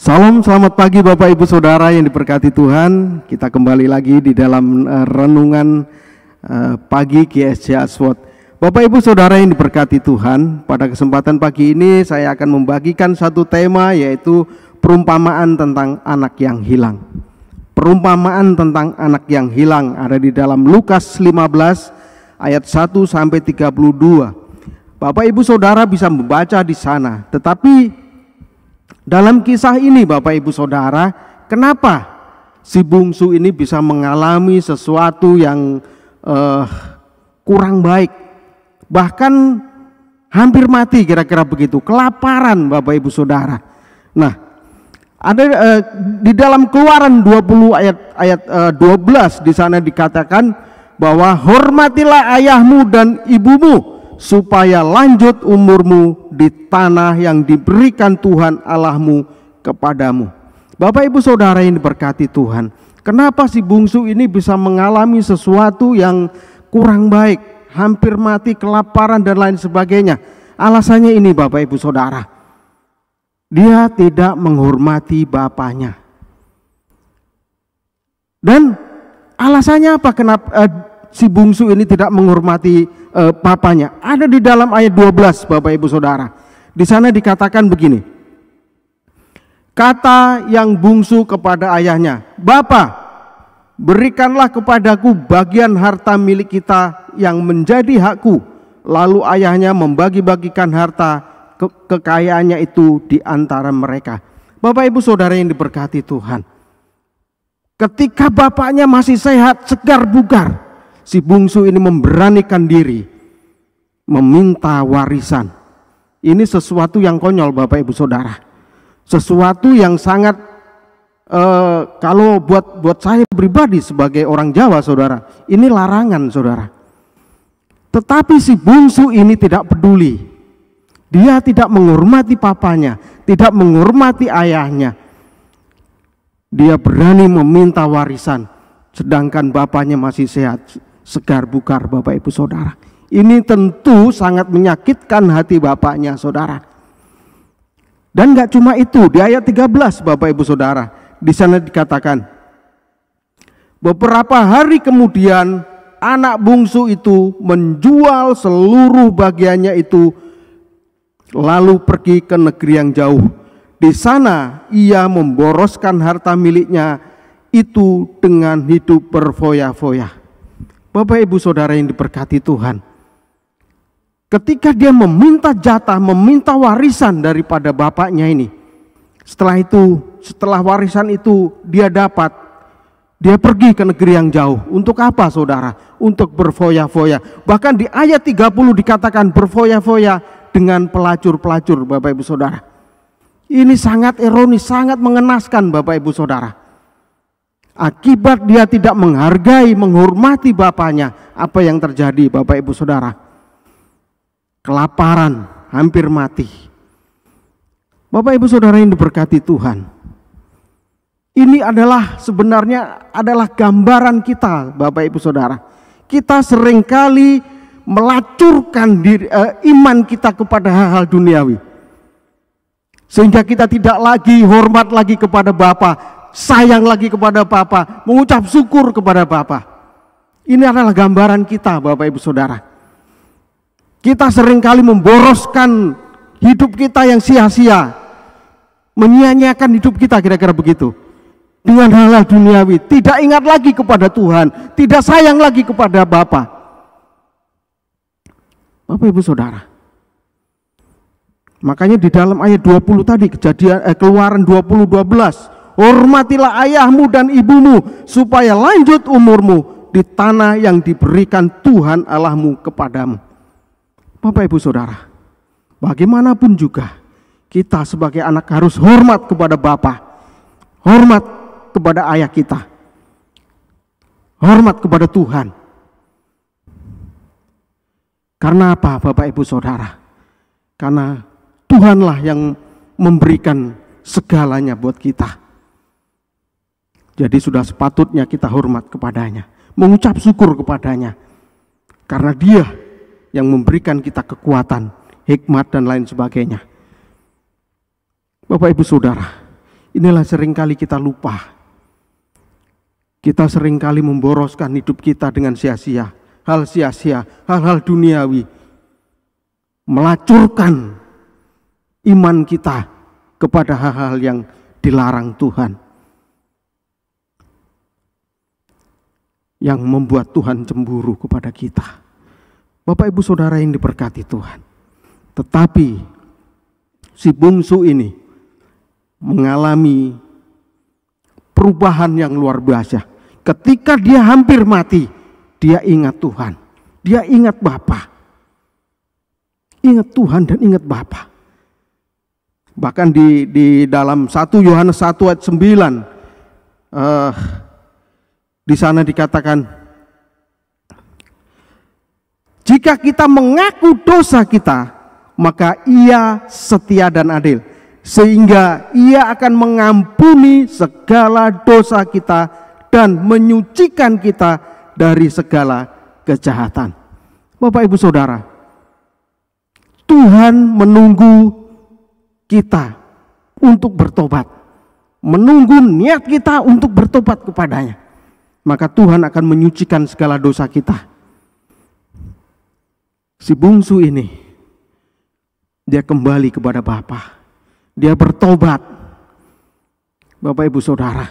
Salam, selamat pagi Bapak Ibu Saudara yang diberkati Tuhan. Kita kembali lagi di dalam renungan pagi GSJ Aswad. Bapak Ibu Saudara yang diberkati Tuhan, pada kesempatan pagi ini saya akan membagikan satu tema, yaitu perumpamaan tentang anak yang hilang. Perumpamaan tentang anak yang hilang ada di dalam Lukas 15 ayat 1 sampai 32. Bapak Ibu Saudara bisa membaca di sana. Tetapi dalam kisah ini Bapak Ibu Saudara, kenapa si bungsu ini bisa mengalami sesuatu yang kurang baik, bahkan hampir mati, kira-kira begitu, kelaparan Bapak Ibu Saudara. Nah, ada di dalam Keluaran 20 ayat 12 di sana dikatakan bahwa hormatilah ayahmu dan ibumu supaya lanjut umurmu di tanah yang diberikan Tuhan Allahmu kepadamu. Bapak Ibu Saudara yang diberkati Tuhan, kenapa si bungsu ini bisa mengalami sesuatu yang kurang baik, hampir mati, kelaparan dan lain sebagainya? Alasannya ini Bapak Ibu Saudara, dia tidak menghormati bapaknya. Dan alasannya apa? Kenapa si bungsu ini tidak menghormati bapaknya? Ada di dalam ayat 12 Bapak Ibu Saudara. Di sana dikatakan begini. Kata yang bungsu kepada ayahnya, "Bapa, berikanlah kepadaku bagian harta milik kita yang menjadi hakku." Lalu ayahnya membagi-bagikan harta kekayaannya itu di antara mereka. Bapak Ibu Saudara yang diberkati Tuhan, ketika bapaknya masih sehat, segar bugar, si bungsu ini memberanikan diri meminta warisan. Ini sesuatu yang konyol Bapak Ibu Saudara, sesuatu yang sangat kalau buat saya pribadi sebagai orang Jawa Saudara, ini larangan Saudara. Tetapi si bungsu ini tidak peduli. Dia tidak menghormati papanya, tidak menghormati ayahnya. Dia berani meminta warisan, sedangkan bapaknya masih sehat, segar bugar Bapak Ibu Saudara. Ini tentu sangat menyakitkan hati bapaknya Saudara. Dan gak cuma itu, di ayat 13 Bapak Ibu Saudara, di sana dikatakan, beberapa hari kemudian anak bungsu itu menjual seluruh bagiannya itu, lalu pergi ke negeri yang jauh. Di sana ia memboroskan harta miliknya itu dengan hidup berfoya-foya. Bapak Ibu Saudara yang diberkati Tuhan, ketika dia meminta jatah, meminta warisan daripada bapaknya ini, setelah warisan itu dia dapat, dia pergi ke negeri yang jauh. Untuk apa Saudara? Untuk berfoya-foya. Bahkan di ayat 30 dikatakan berfoya-foya dengan pelacur-pelacur Bapak Ibu Saudara. Ini sangat ironis, sangat mengenaskan Bapak Ibu Saudara. Akibat dia tidak menghargai, menghormati bapaknya, apa yang terjadi Bapak Ibu Saudara? Kelaparan, hampir mati. Bapak Ibu Saudara yang diberkati Tuhan, ini sebenarnya adalah gambaran kita Bapak Ibu Saudara. Kita seringkali melacurkan iman kita kepada hal-hal duniawi, sehingga kita tidak lagi hormat lagi kepada Bapa, sayang lagi kepada Bapa, mengucap syukur kepada Bapa. Ini adalah gambaran kita Bapak Ibu Saudara. Kita seringkali memboroskan hidup kita yang sia-sia, menyia-nyiakan hidup kita, kira-kira begitu, dengan hal-hal duniawi. Tidak ingat lagi kepada Tuhan, tidak sayang lagi kepada Bapa. Bapak Ibu Saudara, makanya di dalam ayat 20 tadi, Keluaran 20:12, hormatilah ayahmu dan ibumu supaya lanjut umurmu di tanah yang diberikan Tuhan Allahmu kepadamu. Bapak Ibu Saudara, bagaimanapun juga kita sebagai anak harus hormat kepada Bapa, hormat kepada ayah kita, hormat kepada Tuhan. Karena apa Bapak Ibu Saudara? Karena Tuhanlah yang memberikan segalanya buat kita. Jadi sudah sepatutnya kita hormat kepadanya, mengucap syukur kepadanya, karena Dia yang memberikan kita kekuatan, hikmat dan lain sebagainya. Bapak Ibu Saudara, Inilah seringkali kita lupa. Kita seringkali memboroskan hidup kita dengan sia-sia, hal-hal duniawi, melacurkan iman kita kepada hal-hal yang dilarang Tuhan, yang membuat Tuhan cemburu kepada kita. Bapak Ibu Saudara yang diberkati Tuhan, tetapi si bungsu ini mengalami perubahan yang luar biasa. Ketika dia hampir mati, dia ingat Tuhan, dia ingat Bapa, ingat Tuhan dan ingat Bapa. Bahkan di dalam 1 Yohanes 1 ayat 9, di sana dikatakan, jika kita mengaku dosa kita, maka Ia setia dan adil, sehingga Ia akan mengampuni segala dosa kita dan menyucikan kita dari segala kejahatan. Bapak Ibu Saudara, Tuhan menunggu kita untuk bertobat, menunggu niat kita untuk bertobat kepadanya. Maka Tuhan akan menyucikan segala dosa kita. Si bungsu ini, dia kembali kepada Bapa. Dia bertobat. Bapak Ibu Saudara,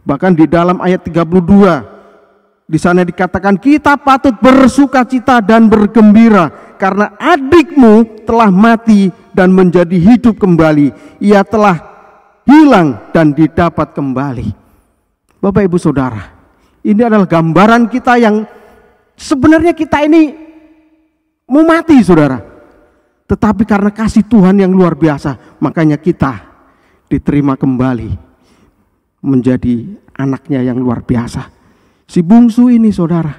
bahkan di dalam ayat 32, di sana dikatakan, kita patut bersukacita dan bergembira karena adikmu telah mati dan menjadi hidup kembali. Ia telah hilang dan didapat kembali. Bapak Ibu Saudara, ini adalah gambaran kita yang sebenarnya kita ini mau mati, saudara. Tetapi karena kasih Tuhan yang luar biasa, makanya kita diterima kembali menjadi anaknya yang luar biasa. Si bungsu ini, saudara,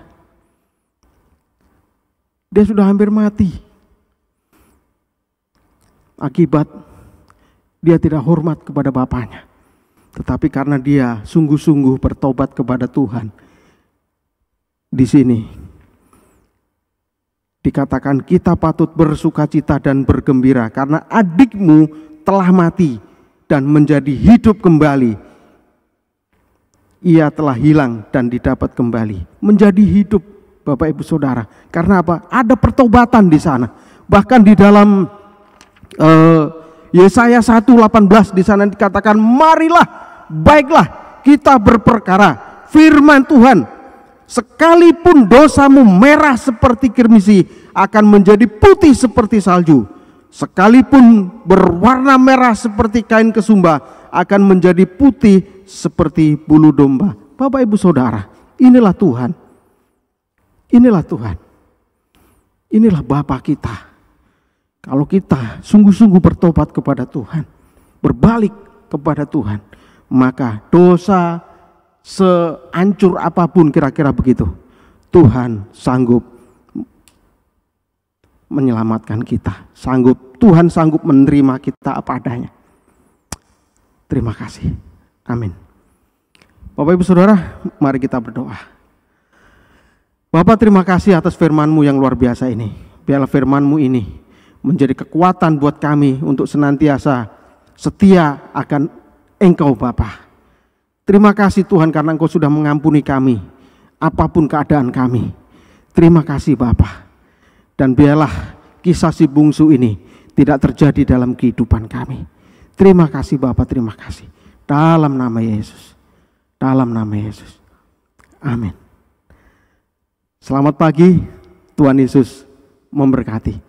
dia sudah hampir mati. Akibat dia tidak hormat kepada bapaknya. Tetapi karena dia sungguh-sungguh bertobat kepada Tuhan, di sini dikatakan kita patut bersukacita dan bergembira karena adikmu telah mati dan menjadi hidup kembali. Ia telah hilang dan didapat kembali, menjadi hidup, Bapak Ibu Saudara. Karena apa? Ada pertobatan di sana. Bahkan di dalam Yesaya 1:18 di sana dikatakan, marilah, baiklah kita berperkara. Firman Tuhan, sekalipun dosamu merah seperti kirmisi, akan menjadi putih seperti salju. Sekalipun berwarna merah seperti kain kesumba, akan menjadi putih seperti bulu domba. Bapak Ibu Saudara, inilah Tuhan. Inilah Tuhan. Inilah Bapa kita. Kalau kita sungguh-sungguh bertobat kepada Tuhan, berbalik kepada Tuhan, maka dosa sehancur apapun kira-kira begitu, Tuhan sanggup menyelamatkan kita. Tuhan sanggup menerima kita apa adanya. Terima kasih. Amin. Bapak Ibu Saudara, mari kita berdoa. Bapak, terima kasih atas firman-Mu yang luar biasa ini. Biarlah firman-Mu ini menjadi kekuatan buat kami untuk senantiasa setia akan Engkau Bapa. Terima kasih Tuhan karena Engkau sudah mengampuni kami apapun keadaan kami. Terima kasih Bapa. Dan biarlah kisah si bungsu ini tidak terjadi dalam kehidupan kami. Terima kasih Bapa, terima kasih. Dalam nama Yesus. Dalam nama Yesus. Amin. Selamat pagi, Tuhan Yesus memberkati.